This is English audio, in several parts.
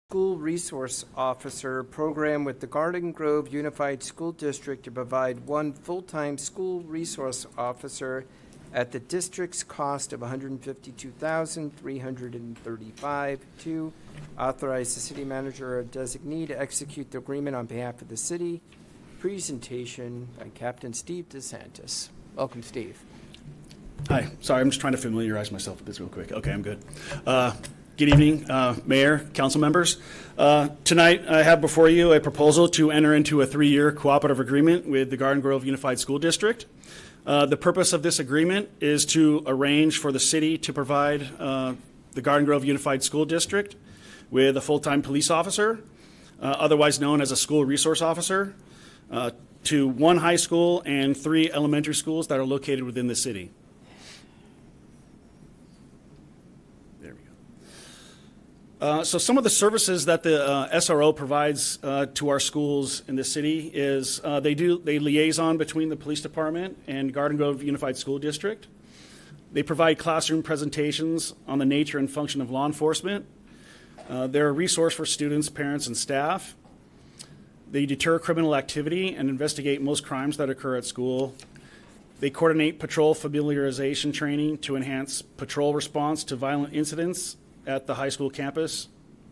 School Resource Officer program with the Garden Grove Unified School District to provide one full-time school resource officer at the district's cost of $152,335. Two, authorize the city manager or designee to execute the agreement on behalf of the city. Presentation by Captain Steve Desantis. Welcome, Steve. Hi. Sorry, I'm just trying to familiarize myself with this real quick. Okay, I'm good. Good evening, Mayor, council members. Tonight, I have before you a proposal to enter into a 3-year cooperative agreement with the Garden Grove Unified School District. The purpose of this agreement is to arrange for the city to provide the Garden Grove Unified School District with a full-time police officer, otherwise known as a school resource officer, to 1 high school and 3 elementary schools that are located within the city. So some of the services that the SRO provides to our schools in the city is they liaison between the police department and Garden Grove Unified School District. They provide classroom presentations on the nature and function of law enforcement. They're a resource for students, parents, and staff. They deter criminal activity and investigate most crimes that occur at school. They coordinate patrol familiarization training to enhance patrol response to violent incidents at the high school campus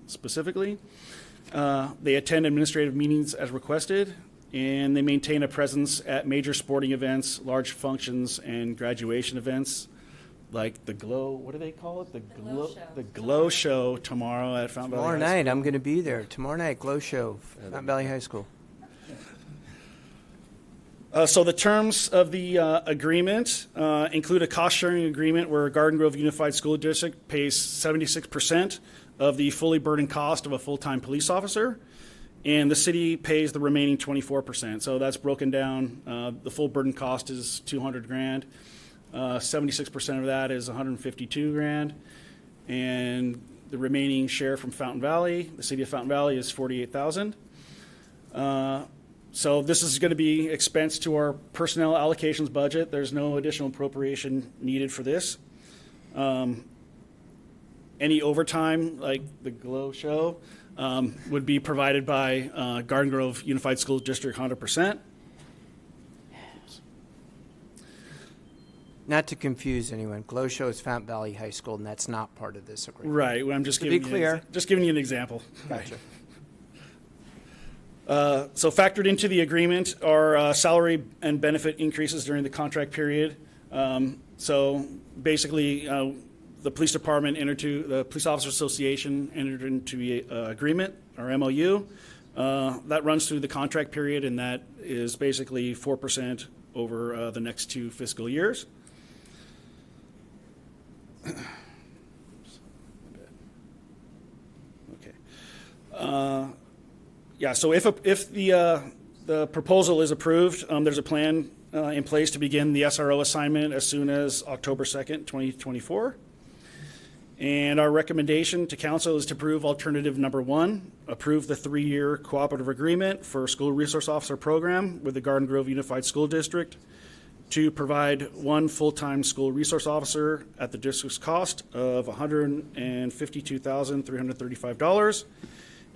specifically. They attend administrative meetings as requested, and they maintain a presence at major sporting events, large functions, and graduation events like the Glow, what do they call it? The Glow Show tomorrow at Fountain Valley High School. Tomorrow night, I'm going to be there. Tomorrow night, Glow Show, Fountain Valley High School. So the terms of the agreement include a cost-sharing agreement where Garden Grove Unified School District pays 76% of the fully burdened cost of a full-time police officer, and the city pays the remaining 24%. So that's broken down. The full burden cost is $200,000. 76% of that is $152,000, and the remaining share from Fountain Valley, the city of Fountain Valley, is $48,000. So this is going to be expense to our personnel allocations budget. There's no additional appropriation needed for this. Any overtime, like the Glow Show, would be provided by Garden Grove Unified School District 100%. Not to confuse anyone, Glow Show is Fountain Valley High School, and that's not part of this agreement. Right. Well, I'm just giving you an example. Gotcha. So factored into the agreement are salary and benefit increases during the contract period. So basically, the police department the Police Officer Association entered into the agreement, or MOU. That runs through the contract period, and that is basically 4% over the next 2 fiscal years. Okay. Yeah, so if the proposal is approved, there's a plan in place to begin the SRO assignment as soon as October 2nd, 2024. And our recommendation to council is to approve alternative number 1, approve the 3-year cooperative agreement for school resource officer program with the Garden Grove Unified School District to provide 1 full-time school resource officer at the district's cost of $152,335.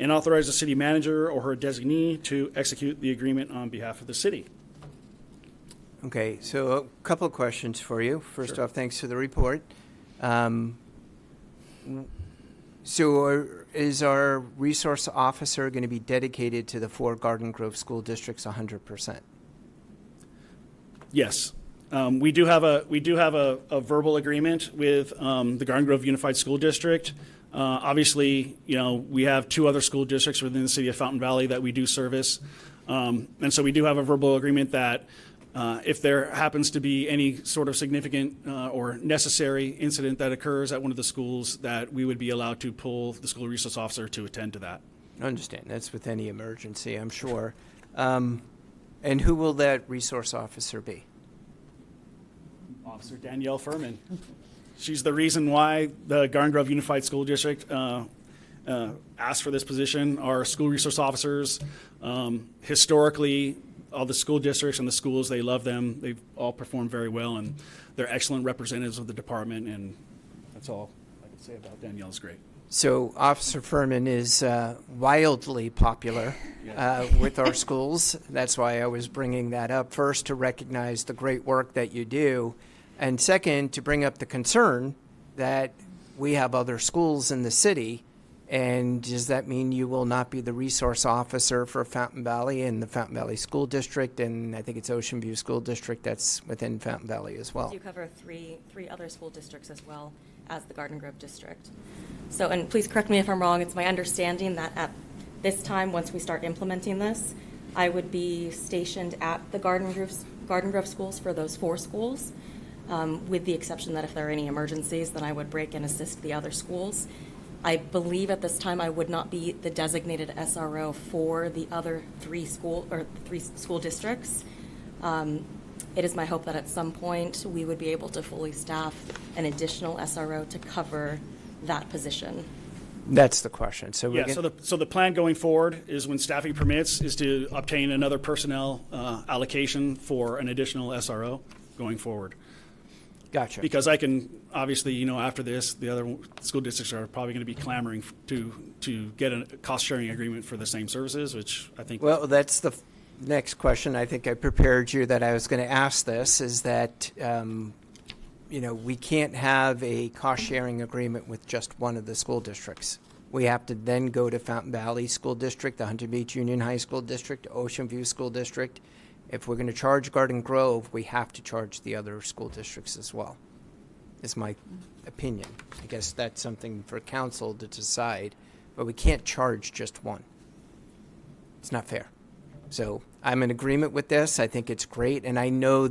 And authorize the city manager or her designee to execute the agreement on behalf of the city. Okay, so a couple of questions for you. First off, thanks for the report. So is our resource officer going to be dedicated to the 4 Garden Grove school districts 100%? Yes. We do have a verbal agreement with the Garden Grove Unified School District. Obviously, we have 2 other school districts within the city of Fountain Valley that we do service. And so we do have a verbal agreement that if there happens to be any sort of significant or necessary incident that occurs at one of the schools, that we would be allowed to pull the school resource officer to attend to that. I understand. That's with any emergency, I'm sure. And who will that resource officer be? Officer Danielle Furman. She's the reason why the Garden Grove Unified School District asked for this position. Our school resource officers, historically, all the school districts and the schools, they love them. They've all performed very well, and they're excellent representatives of the department, and that's all I can say about Danielle. Is great. So Officer Furman is wildly popular with our schools. That's why I was bringing that up. First, to recognize the great work that you do, and second, to bring up the concern that we have other schools in the city. And does that mean you will not be the resource officer for Fountain Valley and the Fountain Valley School District, and I think it's Ocean View School District that's within Fountain Valley as well? We do cover three other school districts as well as the Garden Grove District. So, and please correct me if I'm wrong, it's my understanding that at this time, once we start implementing this, I would be stationed at the Garden Grove schools for those 4 schools, with the exception that if there are any emergencies, then I would break and assist the other schools. I believe at this time I would not be the designated SRO for the other 3 school districts. It is my hope that at some point we would be able to fully staff an additional SRO to cover that position. That's the question. So Yeah, so the plan going forward is, when staffing permits, is to obtain another personnel allocation for an additional SRO going forward. Gotcha. Because I can, obviously, after this, the other school districts are probably going to be clamoring to get a cost-sharing agreement for the same services, which I think... Well, that's the next question. I think I prepared you that I was going to ask this, is that, we can't have a cost-sharing agreement with just one of the school districts. We have to then go to Fountain Valley School District, the Huntington Beach Union High School District, Ocean View School District. If we're going to charge Garden Grove, we have to charge the other school districts as well, is my opinion. I guess that's something for council to decide, but we can't charge just one. It's not fair. So I'm in agreement with this. I think it's great, and I know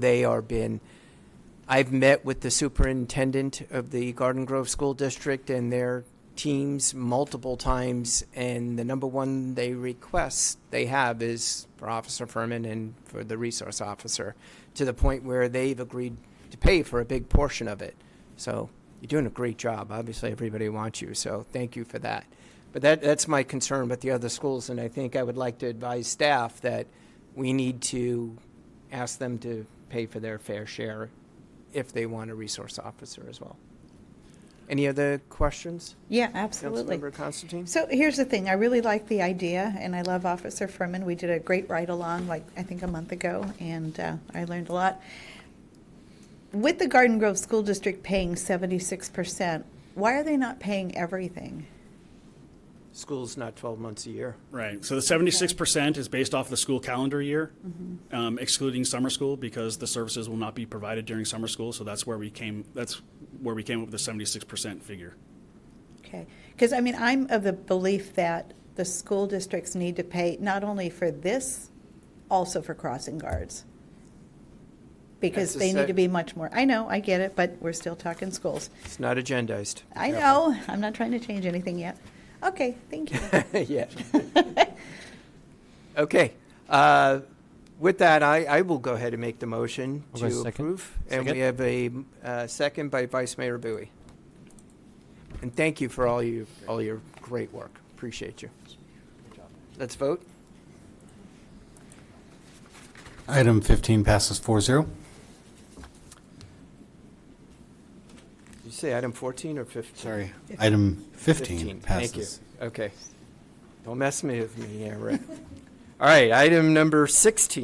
I've met with the superintendent of the Garden Grove School District and their teams multiple times, and the number one request they have is for Officer Furman and for the resource officer, to the point where they've agreed to pay for a big portion of it. So you're doing a great job. Obviously, everybody wants you, so thank you for that. But that's my concern with the other schools, and I think I would like to advise staff that we need to ask them to pay for their fair share if they want a resource officer as well. Any other questions? Yeah, absolutely. Councilmember Constantine? So here's the thing. I really like the idea, and I love Officer Furman. We did a great ride-along, I think a month ago, and I learned a lot. With the Garden Grove School District paying 76%, why are they not paying everything? School's not 12 months a year. Right. So the 76% is based off the school calendar year, excluding summer school, because the services will not be provided during summer school. So that's where we came up with the 76% figure. Okay. Because, I'm of the belief that the school districts need to pay not only for this, also for crossing guards. Because they need to be much more. I know, I get it, but we're still talking schools. It's not agendized. I know. I'm not trying to change anything yet. Okay, thank you. Yeah. Okay. With that, I will go ahead and make the motion I'll go to second. approve. And Second. we have a second by Vice Mayor Bowie. And thank you for all your great work. Appreciate you. Let's vote. Item 15 passes 4-0. Did you say item 14 or 15? Sorry. Item 15 passes. Thank you. Okay. Don't mess with me here, Rick. All right, item number 16.